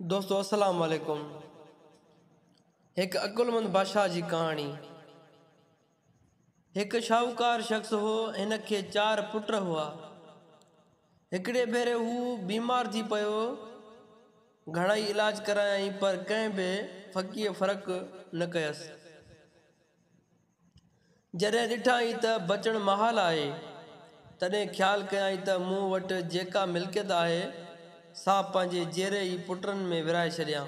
दोस्तों अस्सलाम वालेकुम। एक अकुलमंद बादशाह जी कहानी। एक शाहूकार शख्स हो, इनके 4 पुट हुआ। हिकड़े भेरे हू बीमार थी पयो। घणाई इलाज कराई पर कंहिं बि फकीअ फ़र्क न कयस। जॾहिं ॾिठाई त बचण महाल आहे, तॾहिं ख़्याल कयाई त मूं वटि जेका मिल्कियत आहे सा पंहिंजे जेरे ई पुटन में विराए छॾियां।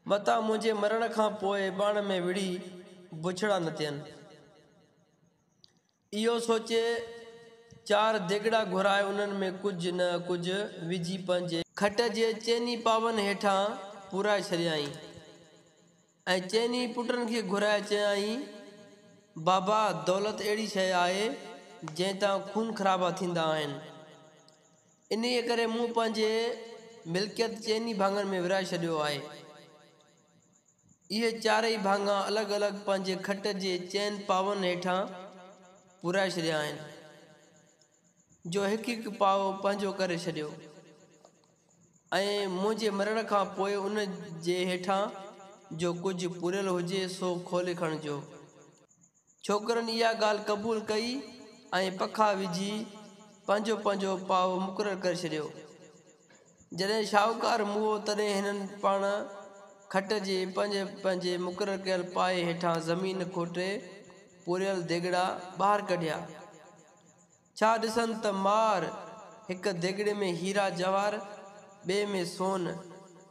मता मुंहिंजे मरण खां पोइ बाण में विड़ी बुछड़ा न थियनि। इहो सोचे 4 देगड़ा घुराए उन्हनि में कुझु न कुझु विझी पंहिंजे खट जे चैनी पावन हेठां पुराए छॾियई ऐं चैनी पुटनि खे घुराए चयाई, बाबा दौलत अहिड़ी शइ आहे जंहिं तां खून ख़राबा थींदा आहिनि। इन्हीअ करे मूं पंहिंजे मिल्कियत चैनी भाङनि में विराए छॾियो आहे। इहे 4 भाङा अलॻि अलॻि पंहिंजे खट जे चैन पावन हेठां पुराए छॾिया आहिनि, जो हिकु हिकु पाव पंहिंजो करे छॾियो ऐं मुंहिंजे मरण खां पोइ उन जे हेठां जो कुझु पुरियल हुजे सो खोले खणिजो। छोकरनि इहा ॻाल्हि क़बूल कई ऐं पखा विझी पंहिंजो पंहिंजो पाव मुक़ररु करे छॾियो। जॾहिं शाहूकार मुओ तॾहिं हिननि पाण खट जे पंहिंजे पंहिंजे मुक़ररु कयल पाए हेठां ज़मीन खोटे पुरियल देगड़ा ॿाहिरि कढिया। छा ॾिसनि त मार हिक देगड़े में हीरा जवाहर, ॿिए में सोन,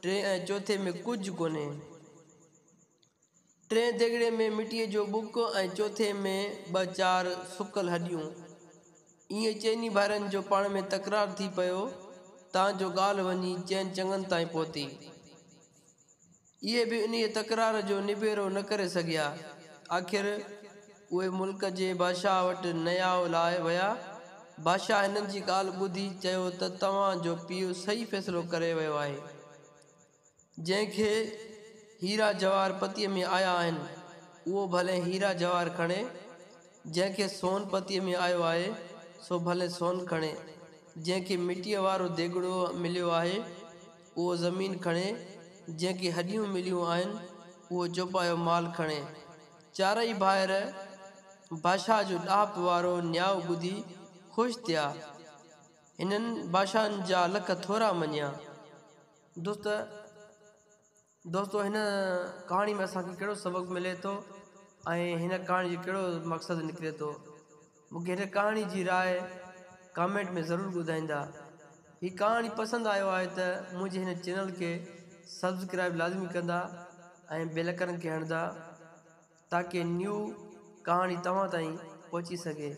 3 ऐं चौथे में कुझु कोन्हे। 3 देगड़े में मिटीअ जो बुक ऐं चौथे में 2-4 सुकल हॾियूं। ईअं चइनी भाइरनि जो पाण में तकरार थी पियो तां जो ॻाल्हि वञी चइनि चङनि ताईं पहुती। इहे बि इन्हीअ तकरार जो निबेरो न करे सघिया। आख़िर उहे मुल्क जे बादशाह वटि नयाव लाइ विया। बादशाह हिननि जी ॻाल्हि ॿुधी चयो त तव्हां जो पीउ सही फ़ैसिलो करे वियो आहे। जंहिंखे हीरा जवाहर पतीअ में आया आहिनि उहो भले हीरा जवाहर खणे, जंहिंखे सोन पतीअ में आयो आहे सो भले सोन खणे, जंहिंखे मिटीअ वारो देगड़ो मिलियो आहे उहो ज़मीन खणे, जंहिंखे हॾियूं मिलियूं आहिनि उहो चौपायो माल खणे। 4 भाइर बादशाह जो ॾाप वारो न्याउ ॿुधी ख़ुशि थिया। हिननि बादशाहनि जा लख थोरा मञिया। दोस्तो हिन कहाणी में असांखे कहिड़ो सबक़ मिले थो ऐं हिन कहाणी जो कहिड़ो मक़सदु निकिरे थो, मूंखे हिन कहाणी जी राय कमेंट में ज़रूरु ॿुधाईंदा। हीअ कहाणी पसंदि आयो आहे त मुंहिंजे हिन चैनल खे सब्सक्राइब लाज़मी कंदा ऐं बेल आइकन खे हणंदा ताकी न्यू कहाणी तव्हां ताईं पहुची सघे।